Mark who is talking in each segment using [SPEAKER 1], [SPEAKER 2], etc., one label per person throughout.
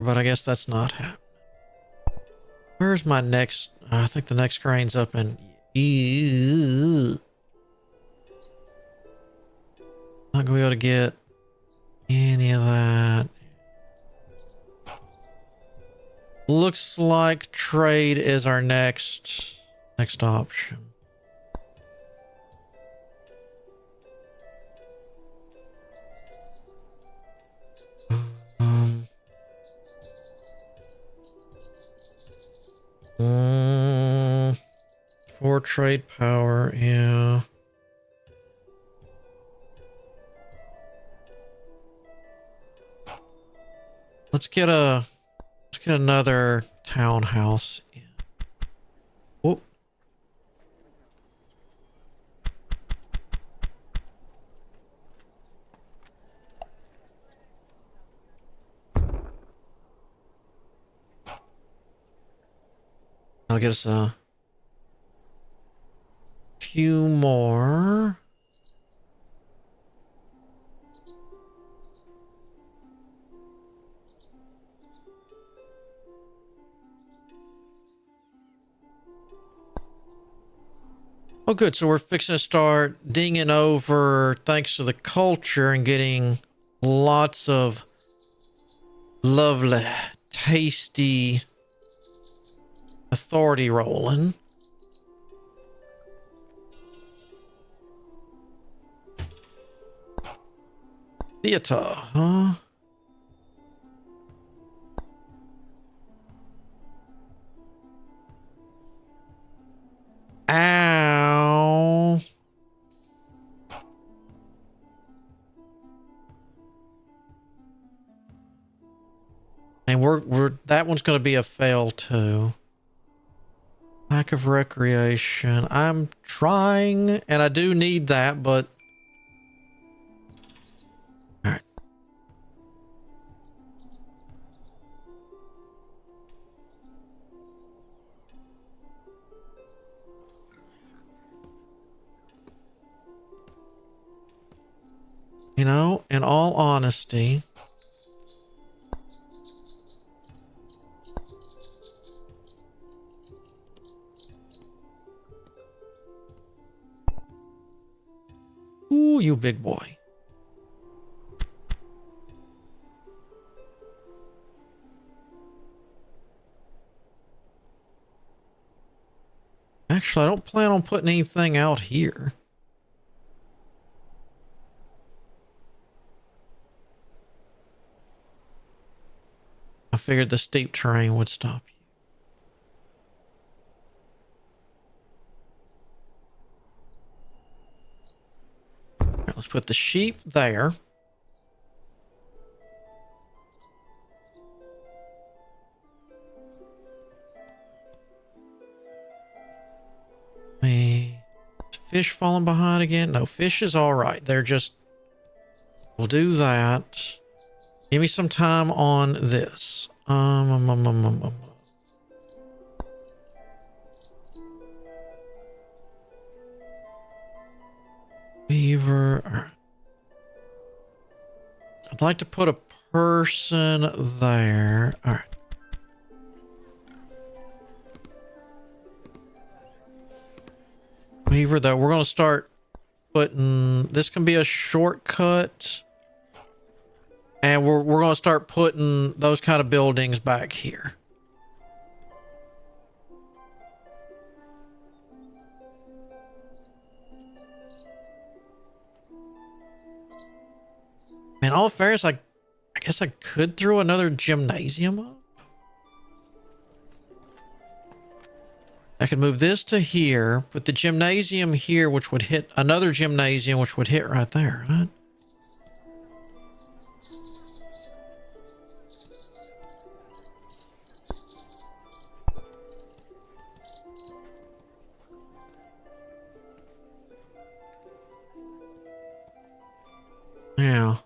[SPEAKER 1] but I guess that's not happening. Where's my next? I think the next crane's up in. Not gonna be able to get any of that. Looks like trade is our next option. For trade power, yeah. Let's get another townhouse in. Whoop. I'll get us a few more. Oh, good. So we're fixing to start dinging over thanks to the culture and getting lots of lovely, tasty authority rolling. Theater, huh? Ow. And we're that one's going to be a fail too. Lack of recreation. I'm trying, and I do need that, but all right. You know, in all honesty, ooh, you big boy. Actually, I don't plan on putting anything out here. I figured the steep terrain would stop you. All right, let's put the sheep there. Fish falling behind again? No, fish is all right. They're just... We'll do that. Give me some time on this. Beaver. I'd like to put a person there. All right. Beaver, though, we're going to start putting... This can be a shortcut. And we're going to start putting those kind of buildings back here. In all fairness, I guess I could throw another gymnasium up. I could move this to here, put the gymnasium here, which would hit another gymnasium, which would hit right there, right? Yeah.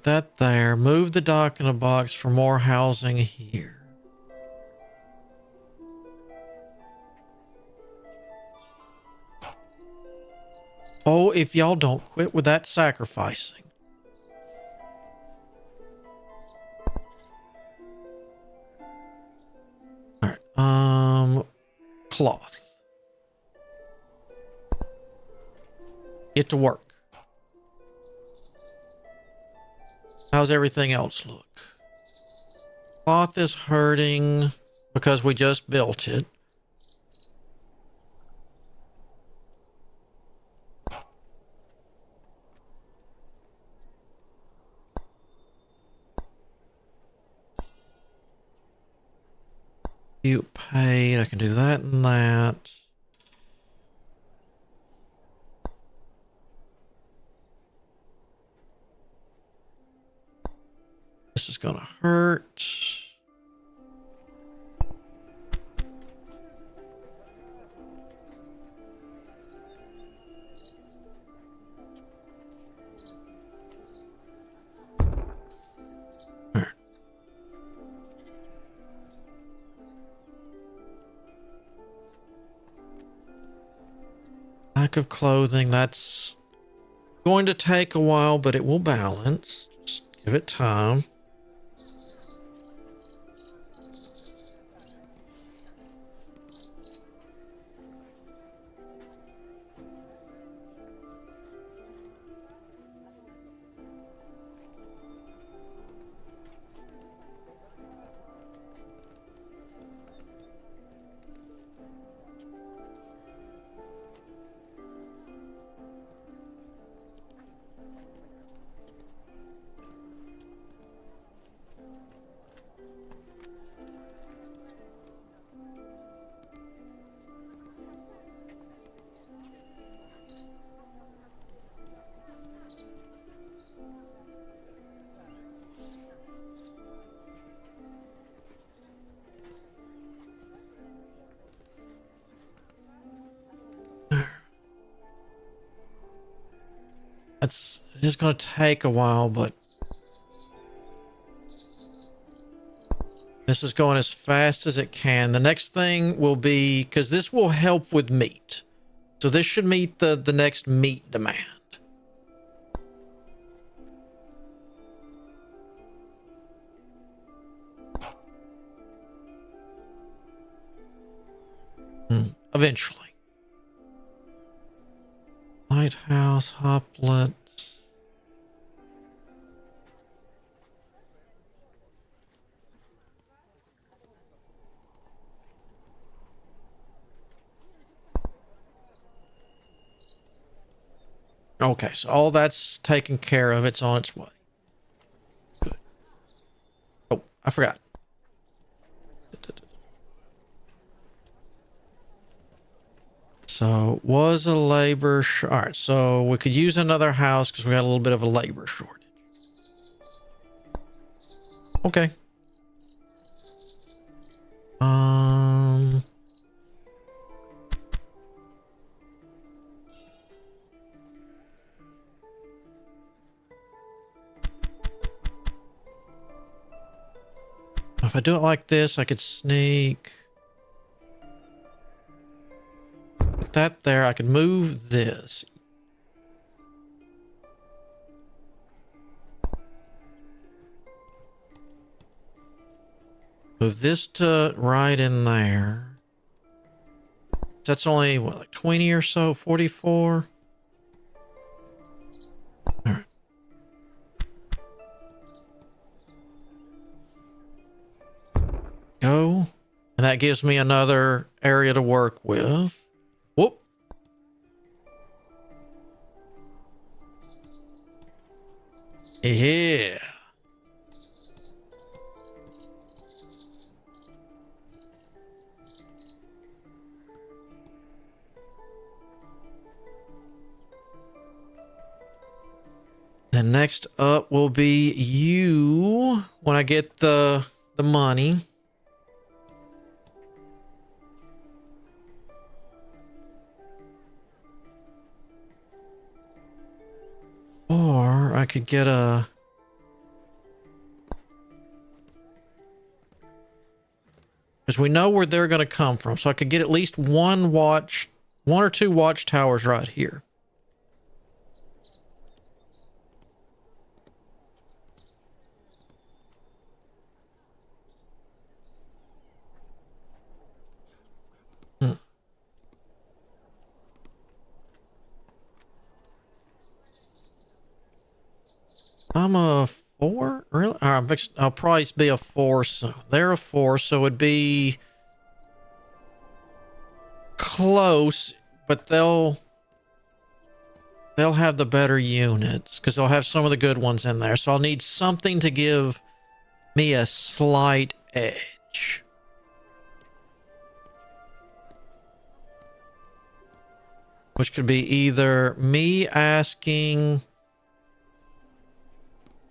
[SPEAKER 1] that there. Move the dock in a box for more housing here. Oh, if y'all don't quit with that sacrificing. All right. Cloth. Get to work. How's everything else look? Cloth is hurting because we just built it. You paid. I can do that and that. This is gonna hurt. Lack of clothing, that's going to take a while, but it will balance. Just give it time. It's just going to take a while, but this is going as fast as it can. The next thing will be, because this will help with meat. So this should meet the next meat demand. Eventually. Lighthouse, hoplets. Okay, so all that's taken care of. It's on its way. Good. Oh, I forgot. So was a labor. All right, so we could use another house because we got a little bit of a labor shortage. Okay. If I do it like this, I could sneak put that there. I could move this. Move this to right in there. That's only, what, like 20 or so? 44? All right. Go. And that gives me another area to work with. Whoop. Yeah. And next up will be you when I get the money. Or I could get a because we know where they're going to come from. So I could get at least one or two watchtowers right here. I'm a 4? Really? I'll probably be a 4 soon. They're a 4, so it'd be close, but they'll have the better units because they'll have some of the good ones in there. So I'll need something to give me a slight edge. Which could be either me asking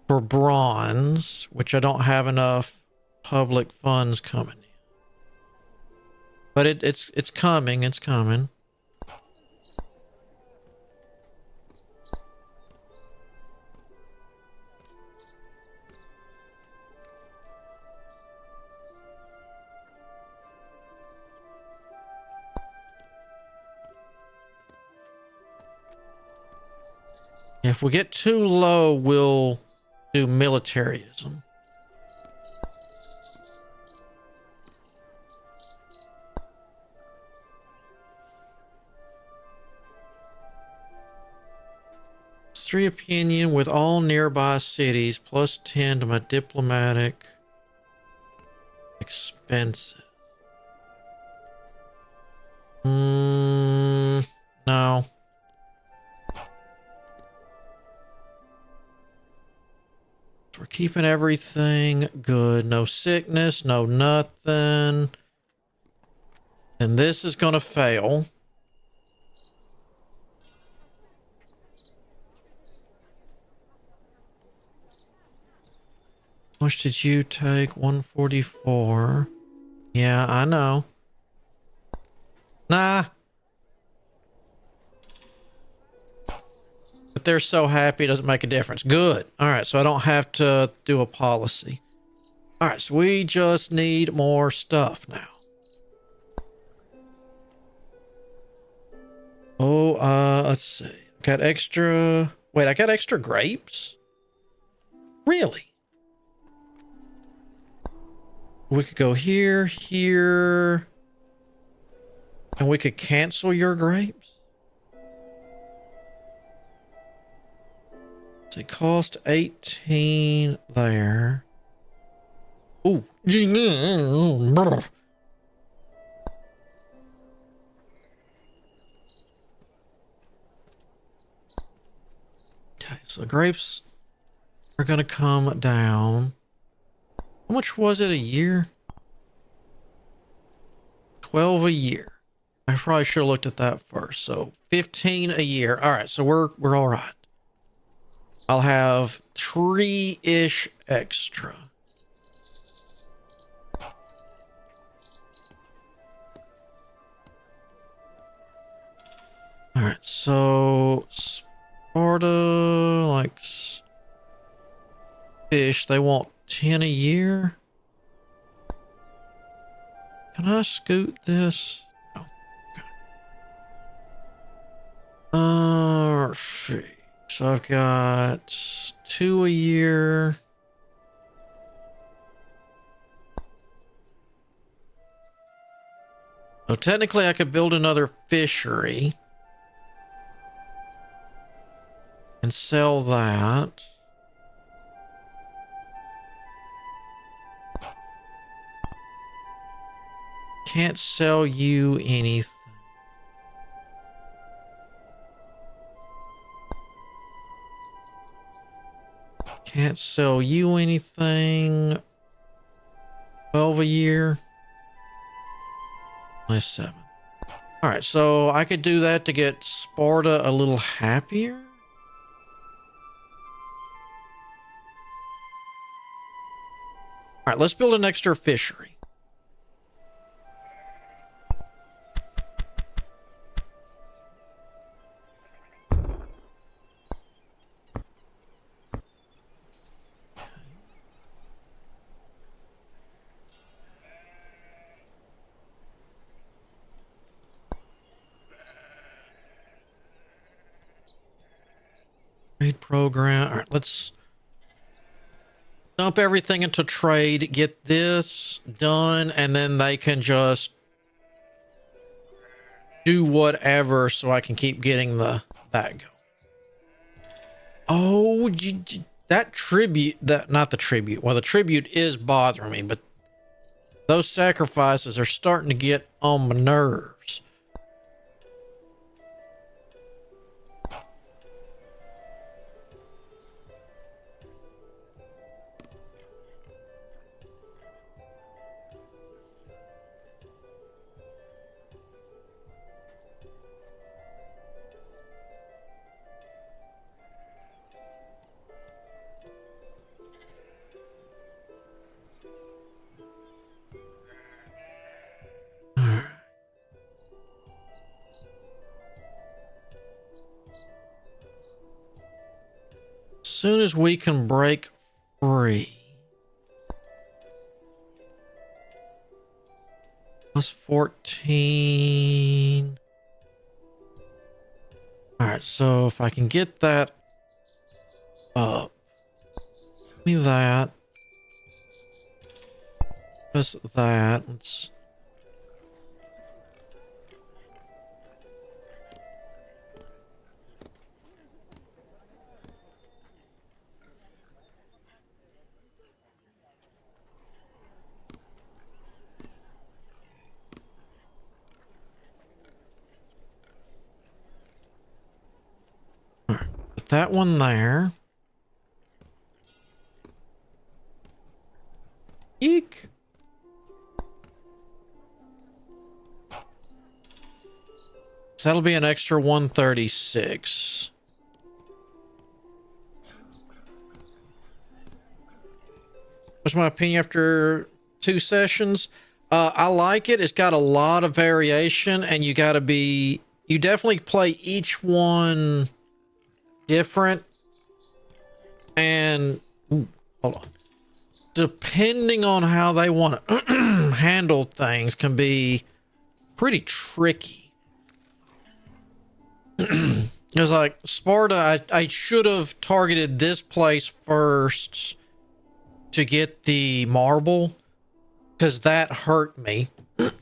[SPEAKER 1] for bronze, which I don't have enough public funds coming in. But it's coming, it's coming. If we get too low, we'll do militarism. History opinion with all nearby cities, plus 10 to my diplomatic expenses. No. We're keeping everything good. No sickness, no nothing. And this is going to fail. How much did you take? 144. Yeah, I know. Nah. But they're so happy it doesn't make a difference. Good. All right, so I don't have to do a policy. All right, so we just need more stuff now. Oh, let's see. Got extra... Wait, I got extra grapes? Really? We could go here, here... And we could cancel your grapes? They cost 18 there. Ooh. Okay, so the grapes are going to come down. How much was it a year? 12 a year. I probably should have looked at that first. So 15 a year. All right, so we're all right. I'll have 3-ish extra. All right, so Sparta likes fish. They want 10 a year. Can I scoot this? No. Okay. Let's see. So I've got 2 a year. So technically I could build another fishery and sell that. Can't sell you anything. Can't sell you anything. 12 a year. Only 7. All right, so I could do that to get Sparta a little happier. All right, let's build an extra fishery. program. All right, let's dump everything into trade, get this done, and then they can just do whatever so I can keep getting that going. Oh, that tribute, not the tribute. Well, the tribute is bothering me, but those sacrifices are starting to get on my nerves. As soon as we can break free. Plus 14. All right, so if I can get that up. Give me that. Plus that. Let's... Put that one there. Eek. So that'll be an extra 136. What's my opinion after 2 sessions? I like it. It's got a lot of variation, and you definitely play each one different. And hold on. Depending on how they want to handle things can be pretty tricky. It's like Sparta, I should have targeted this place first to get the marble, because that hurt me with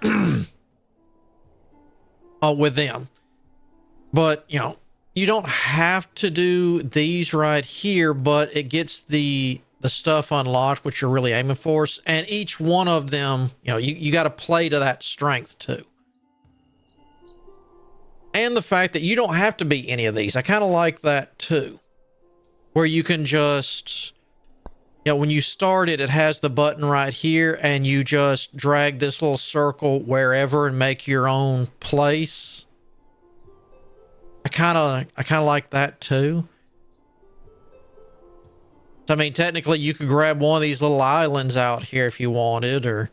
[SPEAKER 1] them. But, you know, you don't have to do these right here, but it gets the stuff unlocked, which you're really aiming for. And each one of them, you know, you got to play to that strength too. And the fact that you don't have to be any of these. I kind of like that too. Where you can just, you know, when you start it, it has the button right here, and you just drag this little circle wherever and make your own place. I kind of like that too. So, I mean, technically you could grab one of these little islands out here if you wanted, or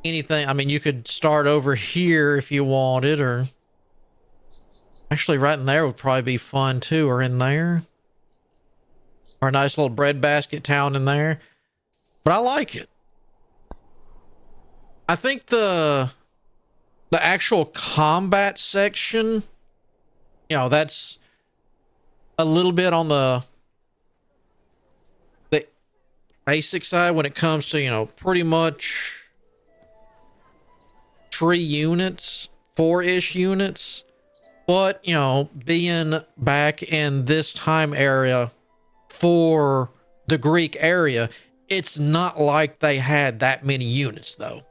[SPEAKER 1] anything. I mean, you could start over here if you wanted, or actually right in there would probably be fun too, or in there. Or a nice little breadbasket town in there. But I like it. I think the actual combat section, you know, that's a little bit on the basic side when it comes to, you know, pretty much 3 units, 4-ish units. But, you know, being back in this time area for the Greek area, it's not like they had that many units, though.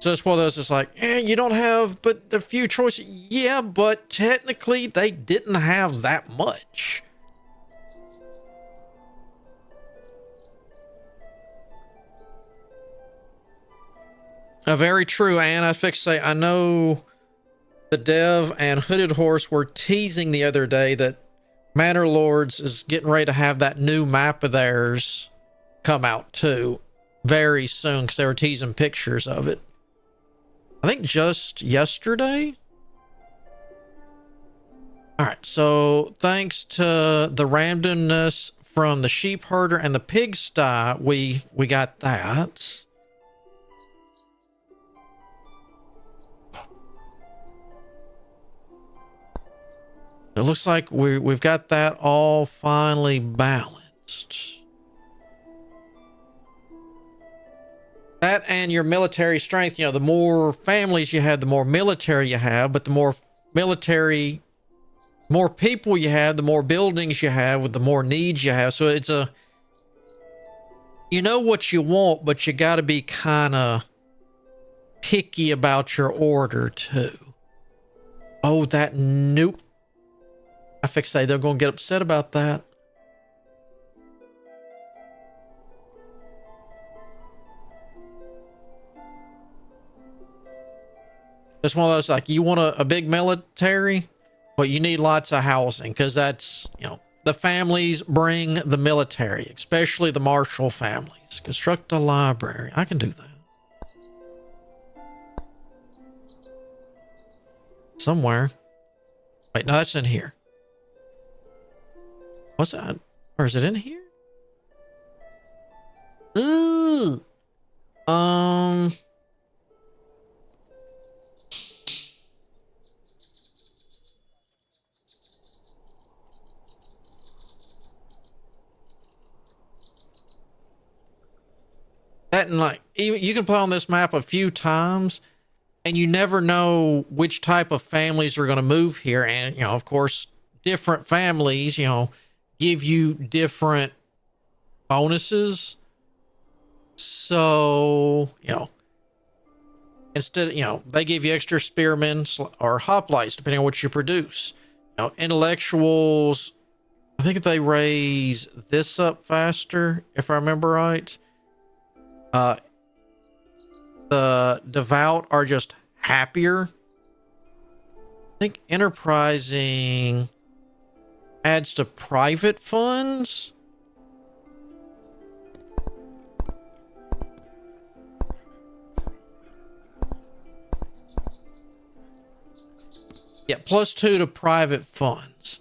[SPEAKER 1] So it's one of those, it's like, you don't have but a few choices. Yeah, but technically they didn't have that much. Very true, and I was fixed to say, I know the Dev and Hooded Horse were teasing the other day that Manor Lords is getting ready to have that new map of theirs come out too very soon, because they were teasing pictures of it. I think just yesterday. All right, so thanks to the randomness from the sheep herder and the pigsty, we got that. It looks like we've got that all finally balanced. That and your military strength, you know, the more families you have, the more military you have, but the more people you have, the more buildings you have, with the more needs you have. So it's you know what you want, but you got to be kind of picky about your order too. Oh, nope. I fixate they're going to get upset about that. It's one of those, like, you want a big military, but you need lots of housing, because that's, you know, the families bring the military, especially the Marshall families. Construct a library. I can do that. Somewhere. Wait, no, that's in here. What's that? Or is it in here? Ooh. That, and like, even you can play on this map a few times and you never know which type of families are going to move here. And, you know, of course, different families, you know, give you different bonuses. So, you know, instead, you know, they give you extra spearmen or hoplites, depending on what you produce. You know, intellectuals, I think they raise this up faster, if I remember right. The devout are just happier. I think enterprising adds to private funds. Yeah, +2 to private funds.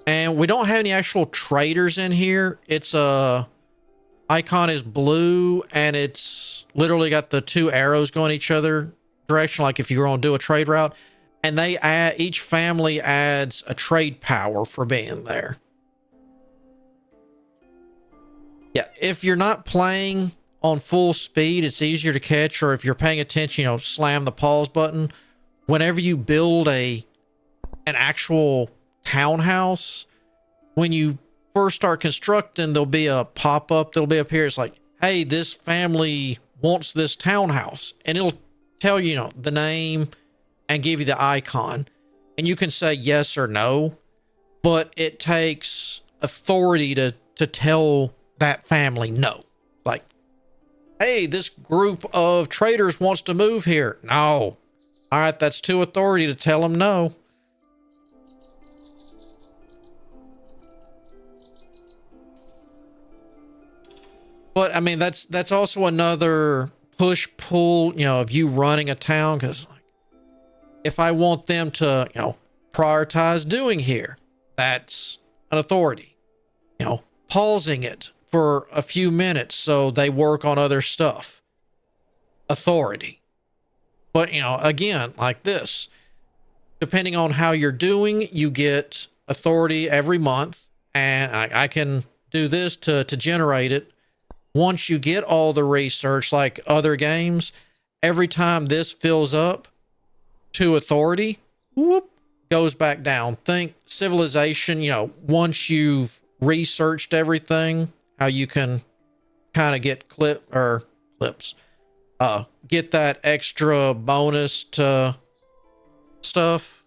[SPEAKER 1] And we don't have any actual traders in here. It's icon is blue, and it's literally got the two arrows going each other direction, like if you were going to do a trade route. And they add, each family adds a trade power for being there. Yeah, if you're not playing on full speed, it's easier to catch, or if you're paying attention, you know, slam the pause button. Whenever you build an actual townhouse, when you first start constructing, there'll be a pop-up that'll be up here. It's like, hey, this family wants this townhouse, and it'll tell you, you know, the name and give you the icon, and you can say yes or no, but it takes authority to tell that family no. Like, hey, this group of traders wants to move here. No. All right, that's too authority to tell them no. But I mean, that's also another push-pull, you know, of you running a town, because like, if I want them to, you know, prioritize doing here, that's an authority. You know, pausing it for a few minutes so they work on other stuff. Authority. But, you know, again, like this, depending on how you're doing, you get authority every month, and I can do this to generate it. Once you get all the research, like other games, every time this fills up to authority, whoop, goes back down. Think civilization, you know, once you've researched everything, how you can kind of get clips, get that extra bonus to stuff.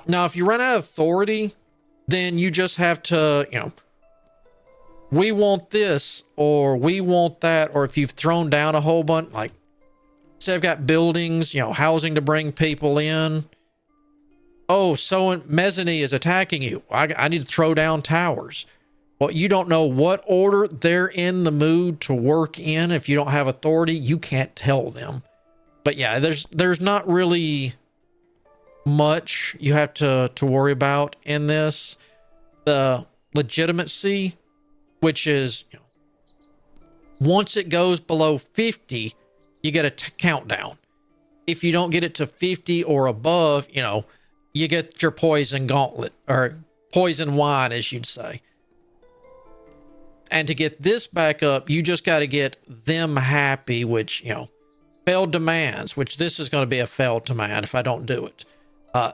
[SPEAKER 1] Now, if you run out of authority, then you just have to, you know, we want this or we want that. Or if you've thrown down a whole bunch, like, say I've got buildings, you know, housing to bring people in. Oh, so mezzanine is attacking you. I need to throw down towers. Well, you don't know what order they're in the mood to work in. If you don't have authority, you can't tell them. But yeah, there's not really much you have to worry about in this. The legitimacy, which is, you know, once it goes below 50, you get a countdown. if you don't get it to 50 or above, you get your poison gauntlet, or poison wine, as you'd say. And to get this back up, you just got to get them happy, which, failed demands, which this is going to be a failed demand if I don't do it.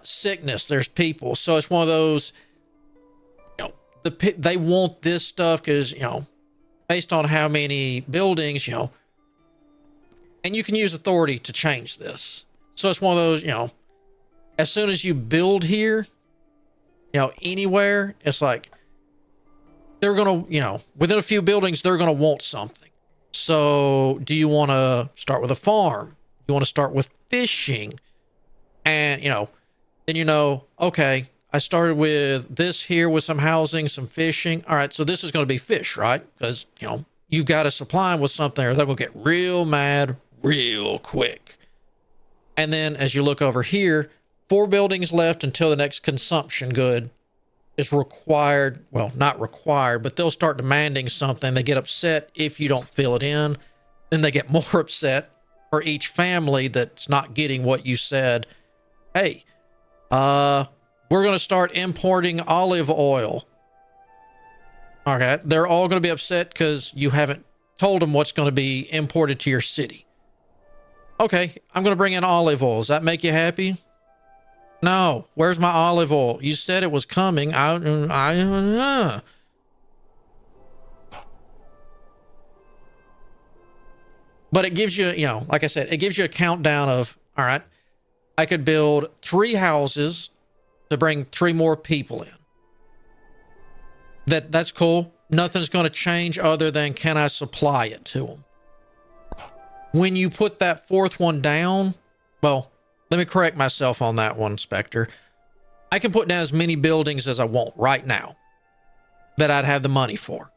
[SPEAKER 1] Sickness, there's people. So it's one of those, they want this stuff because, based on how many buildings, and you can use authority to change this. So it's one of those, as soon as you build here, anywhere, it's like, they're going to, within a few buildings, they're going to want something. So do you want to start with a farm? You want to start with fishing? And, then okay, I started with this here with some housing, some fishing. All right, so this is going to be fish, right? Because, you've got to supply them with something or they're going to get real mad real quick. And then as you look over here, 4 buildings left until the next consumption good is required. Well, not required, but they'll start demanding something. They get upset if you don't fill it in. Then they get more upset for each family that's not getting what you said. Hey, we're going to start importing olive oil. Okay, they're all going to be upset because you haven't told them what's going to be imported to your city. Okay, I'm going to bring in olive oil. Does that make you happy? No. Where's my olive oil? You said it was coming. But it gives you, like I said, it gives you a countdown of, all right, I could build 3 houses to bring 3 more people in. That's cool. Nothing's going to change other than can I supply it to them? When you put that 4th one down, well, let me correct myself on that one, Spectre. I can put down as many buildings as I want right now that I'd have the money for.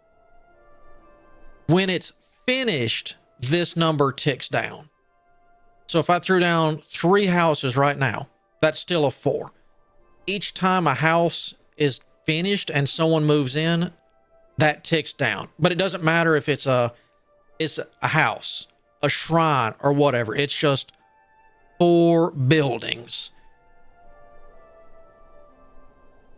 [SPEAKER 1] When it's finished, this number ticks down. So if I threw down 3 houses right now, that's still a 4. Each time a house is finished and someone moves in, that ticks down. But it doesn't matter if it's a house, a shrine, or whatever. It's just 4 buildings.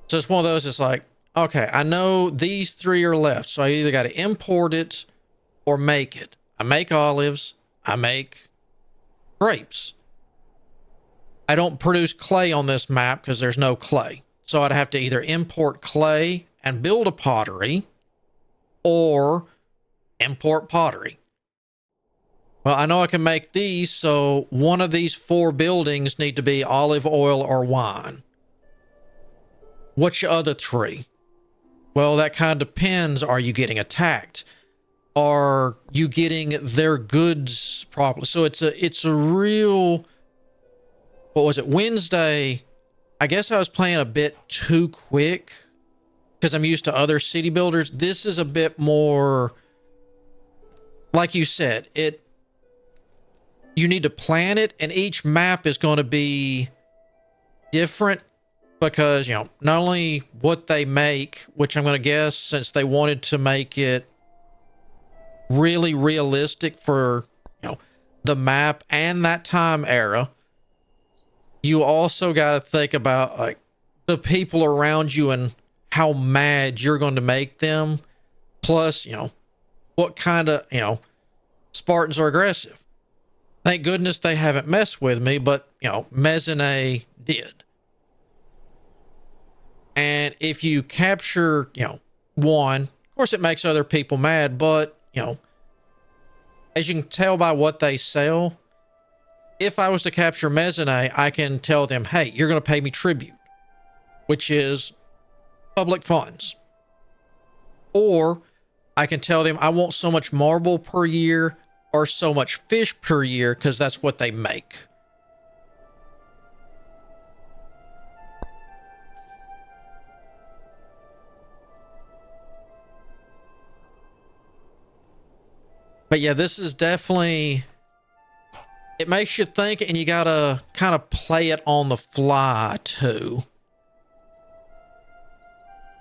[SPEAKER 1] So it's one of those, it's like, okay, I know these 3 are left. So I either got to import it or make it. I make olives. I make grapes. I don't produce clay on this map because there's no clay. So I'd have to either import clay and build a pottery or import pottery. Well, I know I can make these, so one of these 4 buildings need to be olive oil or wine. What's your other 3? Well, that kind of depends. Are you getting attacked? Are you getting their goods properly? So it's a real, what was it, Wednesday? I guess I was playing a bit too quick because I'm used to other city builders. This is a bit more, like you said, you need to plan it, and each map is going to be different because, not only what they make, which I'm going to guess since they wanted to make it really realistic for, the map and that time era, you also got to think about like the people around you and how mad you're going to make them. Plus, what kind of, Spartans are aggressive. Thank goodness they haven't messed with me, but, Mezzane did. And if you capture, one, of course it makes other people mad, but, as you can tell by what they sell, if I was to capture Mezzane, I can tell them, hey, you're going to pay me tribute, which is public funds. Or I can tell them I want so much marble per year or so much fish per year because that's what they make. But yeah, this is definitely, it makes you think, and you gotta kind of play it on the fly too.